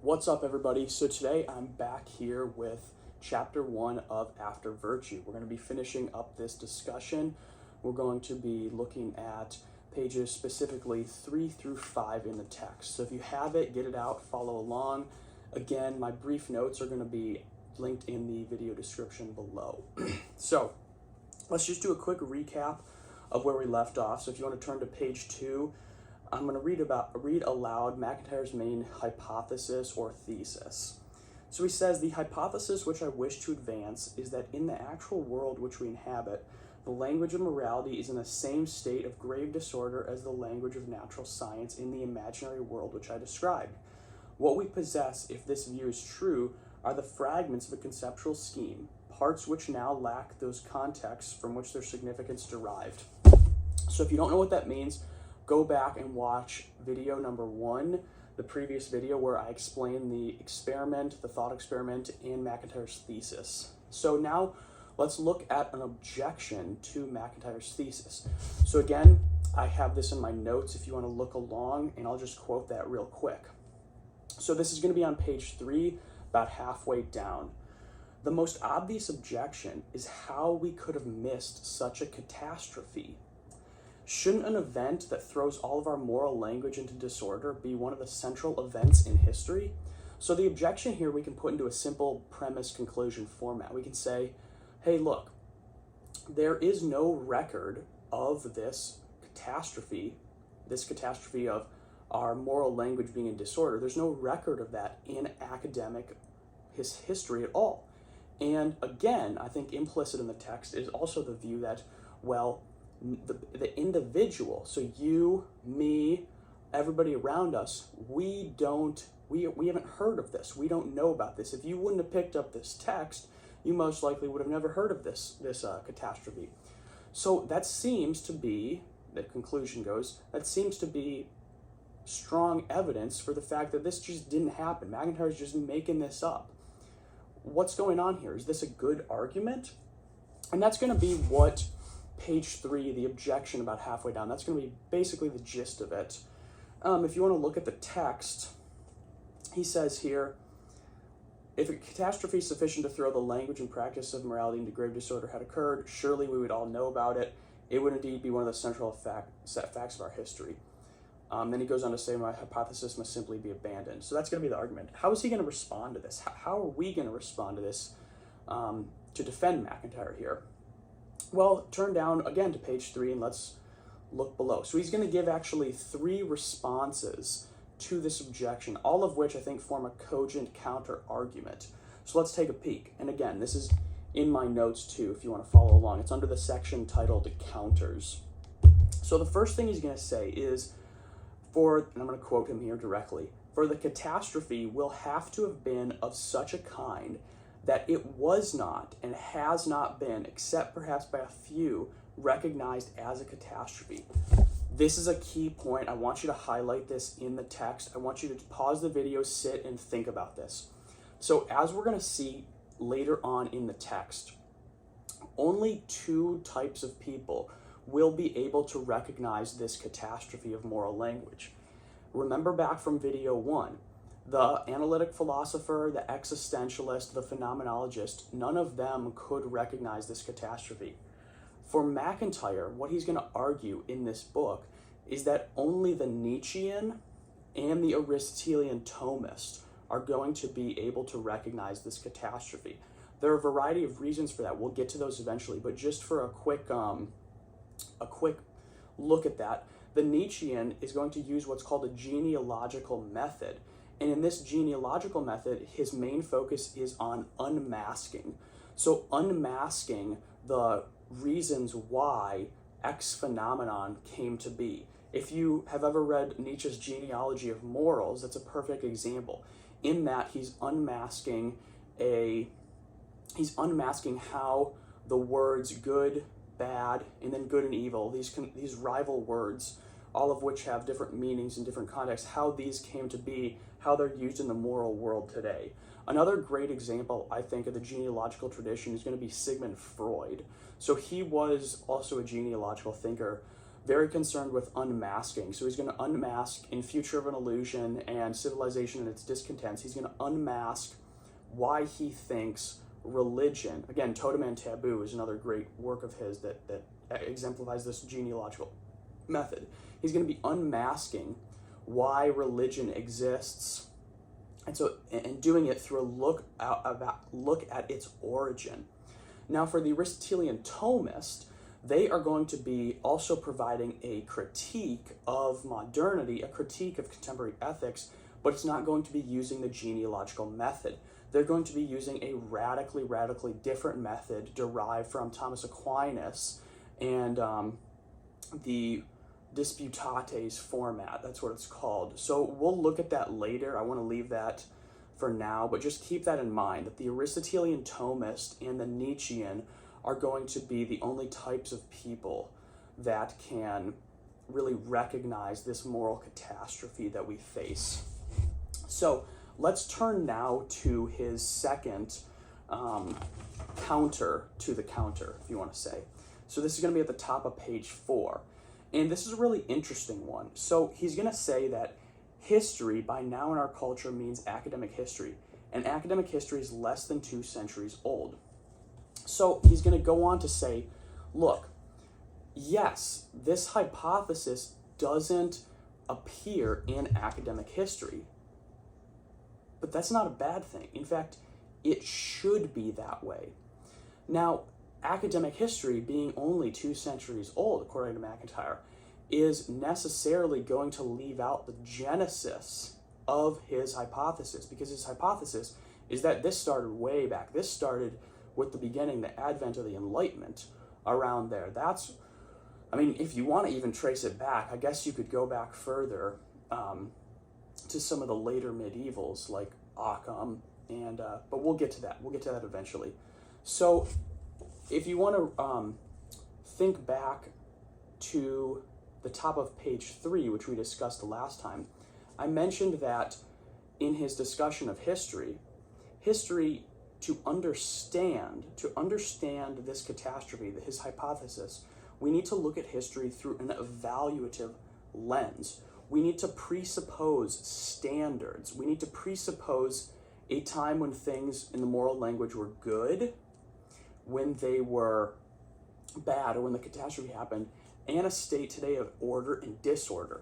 What's up, everybody? So today I'm back here with chapter 1 of After Virtue. We're going to be finishing up this discussion. We're going to be looking at pages specifically 3 through 5 in the text. So if you have it, get it out, follow along. Again, my brief notes are going to be linked in the video description below. So let's just do a quick recap of where we left off. So if you want to turn to page 2, I'm going to read aloud MacIntyre's main hypothesis or thesis. So he says, the hypothesis which I wish to advance is that in the actual world which we inhabit, the language of morality is in the same state of grave disorder as the language of natural science in the imaginary world which I described. What we possess, if this view is true, are the fragments of a conceptual scheme, parts which now lack those contexts from which their significance derived. So if you don't know what that means, go back and watch video number 1, the previous video where I explain the experiment, the thought experiment, and MacIntyre's thesis. So now let's look at an objection to MacIntyre's thesis. So again, I have this in my notes if you want to look along, and I'll just quote that real quick. So this is going to be on page 3, about halfway down. The most obvious objection is how we could have missed such a catastrophe. Shouldn't an event that throws all of our moral language into disorder be one of the central events in history? So the objection here we can put into a simple premise conclusion format. We can say, hey, look, there is no record of this catastrophe of our moral language being in disorder. There's no record of that in academic history at all. And again, I think implicit in the text is also the view that, well, the individual, so you, me, everybody around us, we haven't heard of this. We don't know about this. If you wouldn't have picked up this text, you most likely would have never heard of this catastrophe. So that seems to be, the conclusion goes, that seems to be strong evidence for the fact that this just didn't happen. MacIntyre's just making this up. What's going on here? Is this a good argument? And that's going to be what page 3, the objection, about halfway down, that's going to be basically the gist of it. If you want to look at the text, he says here, if a catastrophe sufficient to throw the language and practice of morality into grave disorder had occurred, surely we would all know about it. It would indeed be one of the central facts of our history. Then he goes on to say, my hypothesis must simply be abandoned. So that's going to be the argument. How is he going to respond to this? How are we going to respond to this to defend MacIntyre here? Well, turn down again to page 3 and let's look below. So he's going to give actually 3 responses to this objection, all of which I think form a cogent counter argument. So let's take a peek. And again, this is in my notes too, if you want to follow along. It's under the section titled Counters. So the first thing he's going to say is, and I'm going to quote him here directly, for the catastrophe will have to have been of such a kind that it was not and has not been, except perhaps by a few, recognized as a catastrophe. This is a key point. I want you to highlight this in the text. I want you to pause the video, sit, and think about this. So as we're going to see later on in the text, only 2 types of people will be able to recognize this catastrophe of moral language. Remember back from video 1, the analytic philosopher, the existentialist, the phenomenologist, none of them could recognize this catastrophe. For MacIntyre, what he's going to argue in this book is that only the Nietzschean and the Aristotelian Thomist are going to be able to recognize this catastrophe. There are a variety of reasons for that. We'll get to those eventually, but just for a quick look at that, the Nietzschean is going to use what's called a genealogical method. And in this genealogical method, his main focus is on unmasking. So unmasking the reasons why X phenomenon came to be. If you have ever read Nietzsche's Genealogy of Morals, that's a perfect example. In that, he's unmasking how the words good, bad, and then good and evil, these rival words, all of which have different meanings in different contexts, how these came to be, how they're used in the moral world today. Another great example, I think, of the genealogical tradition is going to be Sigmund Freud. So he was also a genealogical thinker. very concerned with unmasking. So he's going to unmask in Future of an Illusion and Civilization and Its Discontents. He's going to unmask why he thinks religion, again, Totem and Taboo is another great work of his that exemplifies this genealogical method. He's going to be unmasking why religion exists, and doing it through a look at its origin. Now, for the Aristotelian Thomist, they are going to be also providing a critique of modernity, a critique of contemporary ethics, but it's not going to be using the genealogical method. They're going to be using a radically different method derived from Thomas Aquinas and the Disputates format. That's what it's called. So we'll look at that later. I want to leave that for now, but just keep that in mind, that the Aristotelian Thomist and the Nietzschean are going to be the only types of people that can really recognize this moral catastrophe that we face. So let's turn now to his second counter to the counter, if you want to say. So this is going to be at the top of page 4. And this is a really interesting one. So he's going to say that history, by now in our culture, means academic history. And academic history is less than 2 centuries old. So he's going to go on to say, look, yes, this hypothesis doesn't appear in academic history. But that's not a bad thing. In fact, it should be that way. Now, academic history, being only 2 centuries old, according to MacIntyre, is necessarily going to leave out the genesis of his hypothesis, because his hypothesis is that this started way back. This started with the beginning, the advent of the Enlightenment around there. That's, I mean, if you want to even trace it back, I guess you could go back further to some of the later medievals like Occam, and but we'll get to that. We'll get to that eventually. So if you want to think back to the top of page 3, which we discussed the last time, I mentioned that in his discussion of history, to understand this catastrophe, his hypothesis, we need to look at history through an evaluative lens. We need to presuppose standards. We need to presuppose a time when things in the moral language were good, when they were bad, or when the catastrophe happened, and a state today of order and disorder.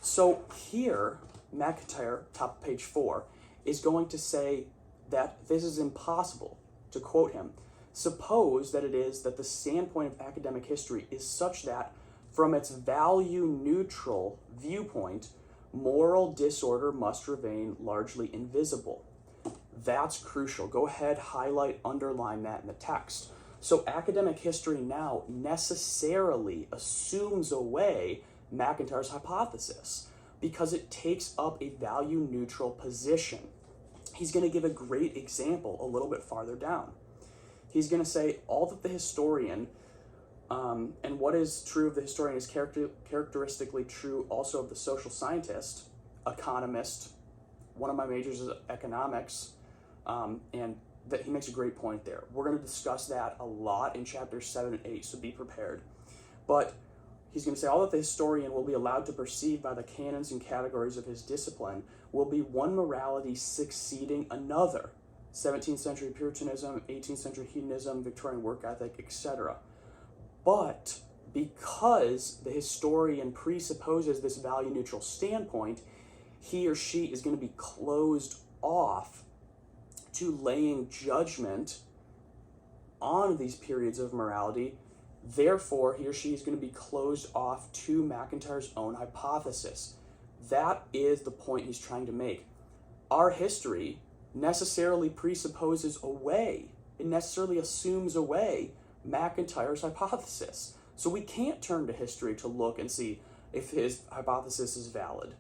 So here, MacIntyre, top of page 4, is going to say that this is impossible. To quote him, suppose that it is that the standpoint of academic history is such that from its value-neutral viewpoint, moral disorder must remain largely invisible. That's crucial. Go ahead, highlight, underline that in the text. So academic history now necessarily assumes away MacIntyre's hypothesis because it takes up a value-neutral position. He's going to give a great example a little bit farther down. He's going to say all that the historian, and what is true of the historian is characteristically true also of the social scientist, economist. One of my majors is economics, and that he makes a great point there. We're going to discuss that a lot in chapters 7 and 8, so be prepared. But he's going to say all that the historian will be allowed to perceive by the canons and categories of his discipline will be one morality succeeding another. 17th century Puritanism, 18th century hedonism, Victorian work ethic, etc. But because the historian presupposes this value-neutral standpoint, he or she is going to be closed off to laying judgment on these periods of morality. Therefore, he or she is going to be closed off to MacIntyre's own hypothesis. That is the point he's trying to make. Our history necessarily presupposes away, it necessarily assumes away MacIntyre's hypothesis. So we can't turn to history to look and see if his hypothesis is valid.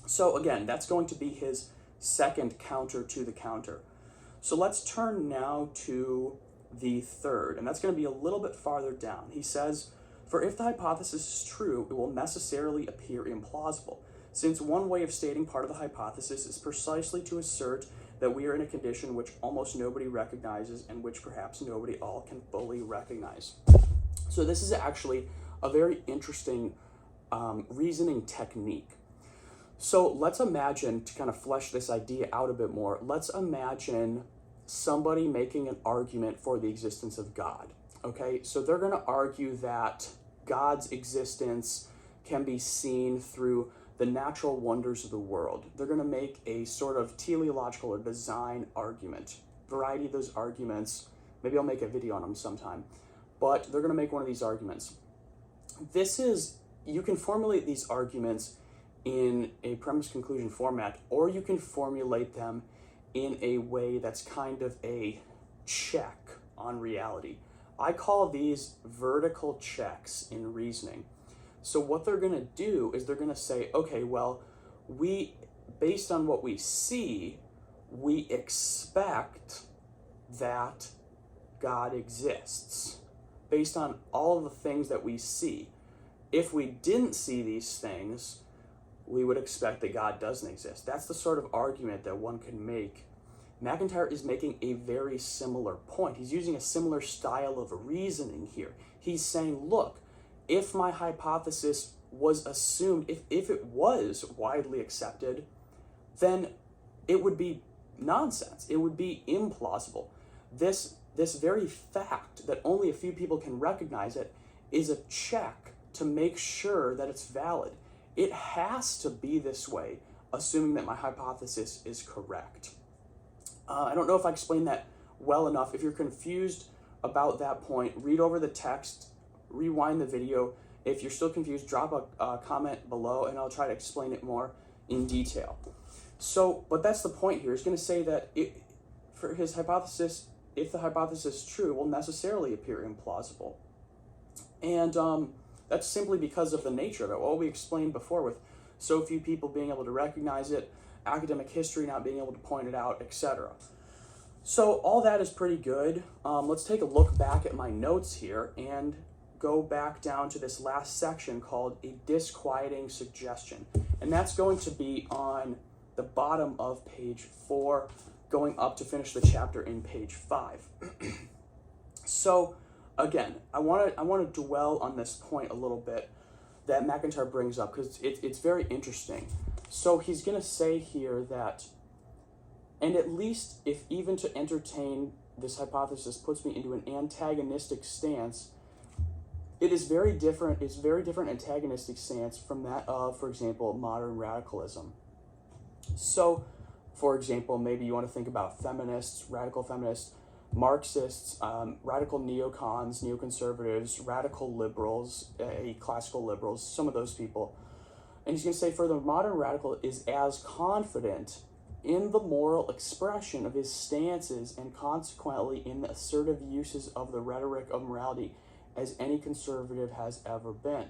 So again, that's going to be his second counter to the counter. So let's turn now to the third, and that's going to be a little bit farther down. He says, for if the hypothesis is true, it will necessarily appear implausible, since one way of stating part of the hypothesis is precisely to assert that we are in a condition which almost nobody recognizes and which perhaps nobody all can fully recognize. So this is actually a very interesting reasoning technique. So let's imagine, to kind of flesh this idea out a bit more, let's imagine somebody making an argument for the existence of God. Okay, so they're going to argue that God's existence can be seen through the natural wonders of the world. They're going to make a sort of teleological or design argument. Variety of those arguments. Maybe I'll make a video on them sometime. But they're going to make one of these arguments. You can formulate these arguments in a premise conclusion format, or you can formulate them in a way that's kind of a check on reality. I call these vertical checks in reasoning. So what they're going to do is they're going to say, okay, well, based on what we see, we expect that God exists. Based on all of the things that we see. If we didn't see these things, we would expect that God doesn't exist. That's the sort of argument that one can make. MacIntyre is making a very similar point. He's using a similar style of reasoning here. He's saying, look, if my hypothesis was assumed, if it was widely accepted, then it would be nonsense. It would be implausible. This very fact that only a few people can recognize it is a check to make sure that it's valid. It has to be this way, assuming that my hypothesis is correct. I don't know if I explained that well enough. If you're confused about that point, read over the text, rewind the video. If you're still confused, drop a comment below and I'll try to explain it more in detail. But that's the point here. He's going to say that for his hypothesis, if the hypothesis is true, it will necessarily appear implausible. And that's simply because of the nature of it. What we explained before with so few people being able to recognize it, academic history not being able to point it out, etc. So all that is pretty good. Let's take a look back at my notes here and go back down to this last section called a disquieting suggestion. And that's going to be on the bottom of page 4, going up to finish the chapter in page 5. So again, I want to dwell on this point a little bit that MacIntyre brings up because it's very interesting. So he's going to say here that, and at least if even to entertain this hypothesis puts me into an antagonistic stance, it is very different. It's a very different antagonistic stance from that of, for example, modern radicalism. So, for example, maybe you want to think about feminists, radical feminists, Marxists, radical neocons, neoconservatives, radical liberals, classical liberals, some of those people. And he's going to say further, modern radical is as confident in the moral expression of his stances and consequently in the assertive uses of the rhetoric of morality as any conservative has ever been.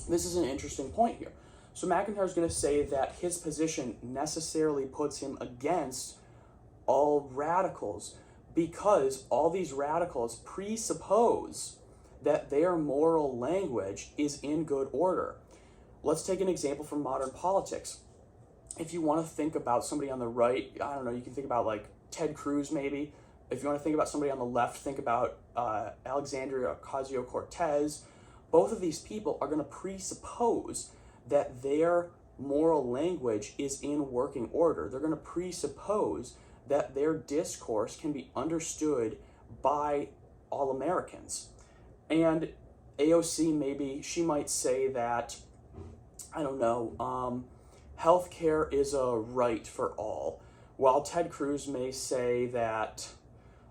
This is an interesting point here. So MacIntyre is going to say that his position necessarily puts him against all radicals because all these radicals presuppose that their moral language is in good order. Let's take an example from modern politics. If you want to think about somebody on the right, I don't know, you can think about like Ted Cruz maybe. If you want to think about somebody on the left, think about Alexandria Ocasio-Cortez. Both of these people are going to presuppose that their moral language is in working order. They're going to presuppose that their discourse can be understood by all Americans. And AOC, maybe, she might say that, I don't know, healthcare is a right for all, while Ted Cruz may say that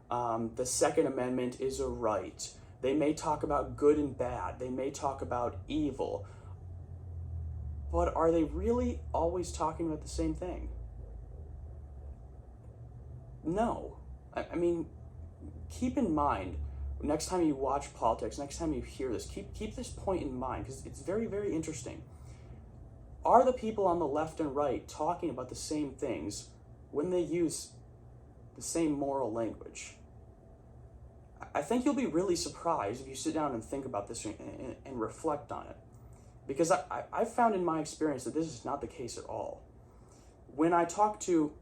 the Second Amendment is a right. They may talk about good and bad. They may talk about evil. But are they really always talking about the same thing? No. I mean, keep in mind, next time you watch politics, next time you hear this, keep this point in mind, because it's very, very interesting. Are the people on the left and right talking about the same things when they use the same moral language? I think you'll be really surprised if you sit down and think about this and reflect on it. Because I've found in my experience that this is not the case at all. When I talk to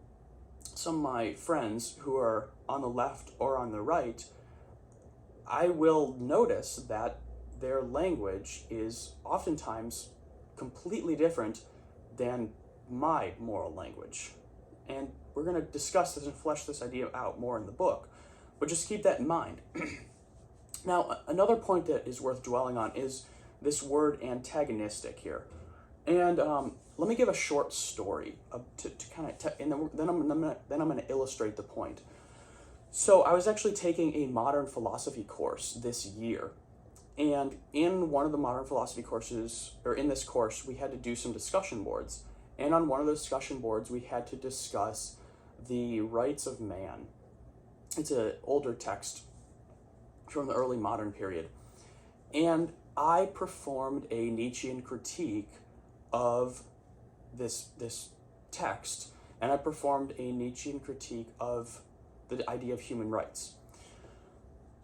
some of my friends who are on the left or on the right, I will notice that their language is oftentimes completely different than my moral language. And we're going to discuss this and flesh this idea out more in the book, but just keep that in mind. Now, another point that is worth dwelling on is this word antagonistic here. And let me give a short story to kind of, and then I'm going to illustrate the point. So I was actually taking a modern philosophy course this year. And in one of the modern philosophy courses, or in this course, we had to do some discussion boards. And on one of the discussion boards, we had to discuss the rights of man. It's an older text from the early modern period. And I performed a Nietzschean critique of this text, and I performed a Nietzschean critique of the idea of human rights.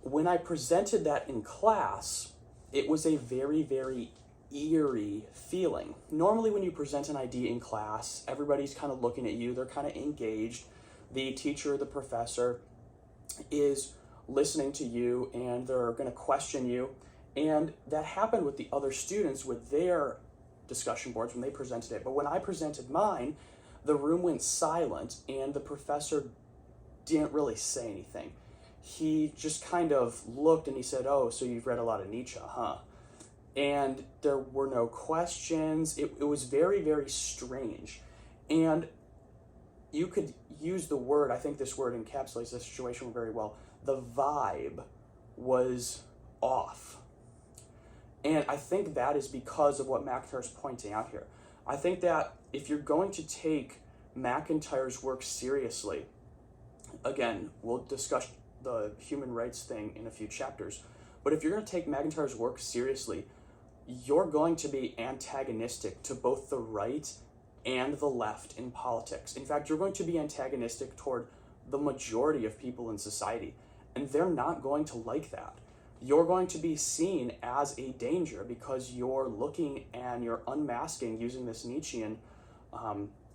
When I presented that in class, it was a very, very eerie feeling. Normally when you present an idea in class, everybody's kind of looking at you, they're kind of engaged. The teacher, the professor is listening to you, and they're going to question you. And that happened with the other students with their discussion boards when they presented it. But when I presented mine, the room went silent, and the professor didn't really say anything. He just kind of looked and he said, "Oh, so you've read a lot of Nietzsche, huh?" And there were no questions. It was very, very strange. And you could use the word, I think this word encapsulates the situation very well. The vibe was off. And I think that is because of what MacIntyre is pointing out here. I think that if you're going to take MacIntyre's work seriously, again, we'll discuss the human rights thing in a few chapters, but if you're going to take MacIntyre's work seriously, you're going to be antagonistic to both the right and the left in politics. In fact, you're going to be antagonistic toward the majority of people in society, and they're not going to like that. You're going to be seen as a danger because you're looking and you're unmasking using this Nietzschean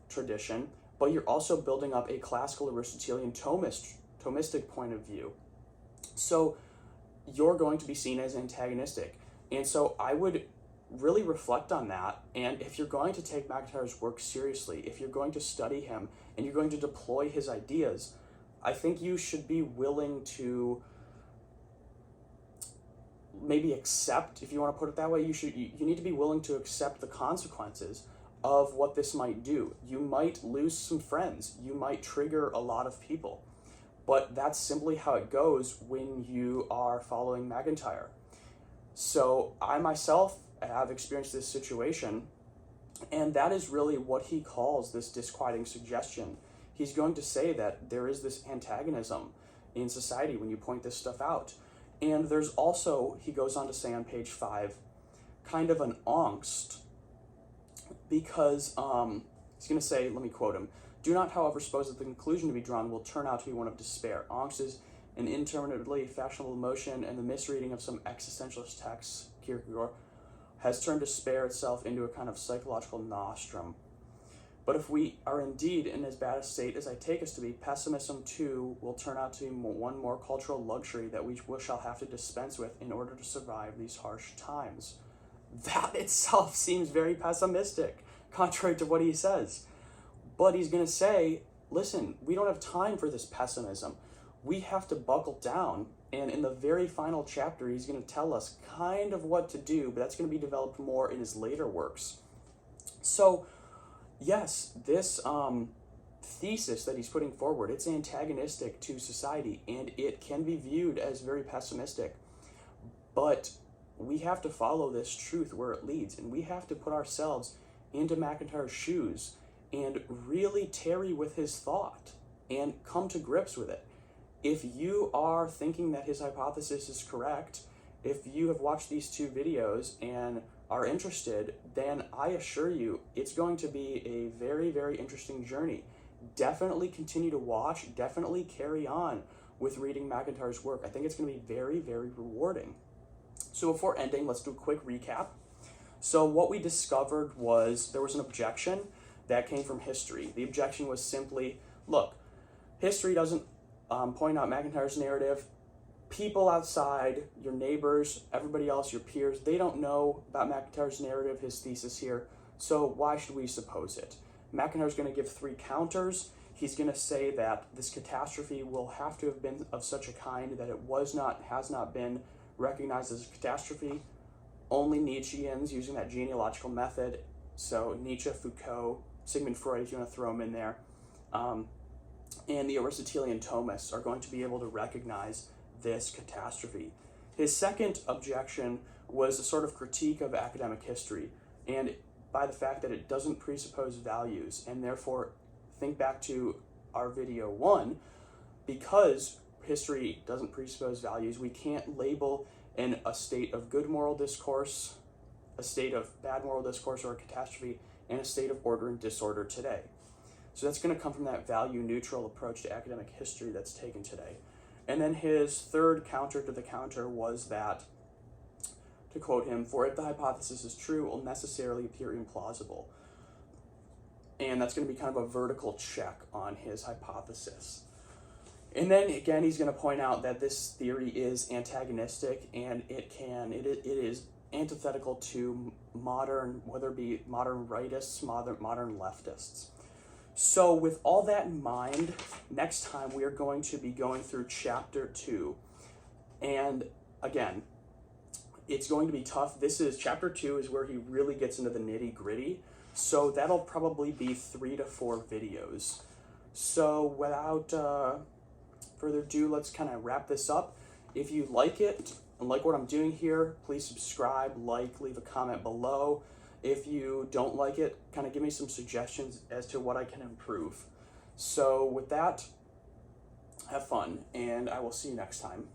tradition, but you're also building up a classical Aristotelian Thomistic point of view. So you're going to be seen as antagonistic. And so I would really reflect on that. And if you're going to take MacIntyre's work seriously, if you're going to study him and you're going to deploy his ideas, I think you should be willing to maybe accept, if you want to put it that way, you need to be willing to accept the consequences of what this might do. You might lose some friends. You might trigger a lot of people. But that's simply how it goes when you are following MacIntyre. So I myself have experienced this situation, and that is really what he calls this disquieting suggestion. He's going to say that there is this antagonism in society when you point this stuff out. And there's also, he goes on to say on page 5, kind of an angst, because he's going to say, let me quote him, "Do not, however, suppose that the conclusion to be drawn will turn out to be one of despair. Angst is an interminably fashionable emotion, and the misreading of some existentialist texts, Kierkegaard, has turned despair itself into a kind of psychological nostrum. But if we are indeed in as bad a state as I take us to be, pessimism too will turn out to be one more cultural luxury that we shall have to dispense with in order to survive these harsh times." That itself seems very pessimistic, contrary to what he says. But he's going to say, listen, we don't have time for this pessimism. We have to buckle down. And in the very final chapter, he's going to tell us kind of what to do, but that's going to be developed more in his later works. So, yes, this thesis that he's putting forward, it's antagonistic to society, and it can be viewed as very pessimistic. But we have to follow this truth where it leads, and we have to put ourselves into MacIntyre's shoes and really tarry with his thought and come to grips with it. If you are thinking that his hypothesis is correct, if you have watched these 2 videos and are interested, then I assure you it's going to be a very, very interesting journey. Definitely continue to watch, definitely carry on with reading MacIntyre's work. I think it's going to be very, very rewarding. So before ending, let's do a quick recap. So what we discovered was there was an objection that came from history. The objection was simply, look, history doesn't point out MacIntyre's narrative. people outside, your neighbors, everybody else, your peers, they don't know about MacIntyre's narrative, his thesis here, so why should we suppose it? MacIntyre's going to give 3 counters. He's going to say that this catastrophe will have to have been of such a kind that it has not been recognized as a catastrophe. Only Nietzscheans using that genealogical method, so Nietzsche, Foucault, Sigmund Freud, if you want to throw them in there, and the Aristotelian Thomists are going to be able to recognize this catastrophe. His second objection was a sort of critique of academic history, and by the fact that it doesn't presuppose values, and therefore, think back to our video 1, because history doesn't presuppose values, we can't label in a state of good moral discourse, a state of bad moral discourse, or a catastrophe, and a state of order and disorder today. So that's going to come from that value-neutral approach to academic history that's taken today. And then his third counter to the counter was that, to quote him, "For if the hypothesis is true, it will necessarily appear implausible." And that's going to be kind of a vertical check on his hypothesis. And then again, he's going to point out that this theory is antagonistic, and it is antithetical to modern, whether it be modern rightists, modern leftists. So with all that in mind, next time we are going to be going through chapter 2. And again, it's going to be tough. Chapter 2 is where he really gets into the nitty gritty. So that'll probably be 3 to 4 videos. So without further ado, let's kind of wrap this up. If you like it and like what I'm doing here, please subscribe, leave a comment below. If you don't like it, kind of give me some suggestions as to what I can improve. So with that, have fun, and I will see you next time.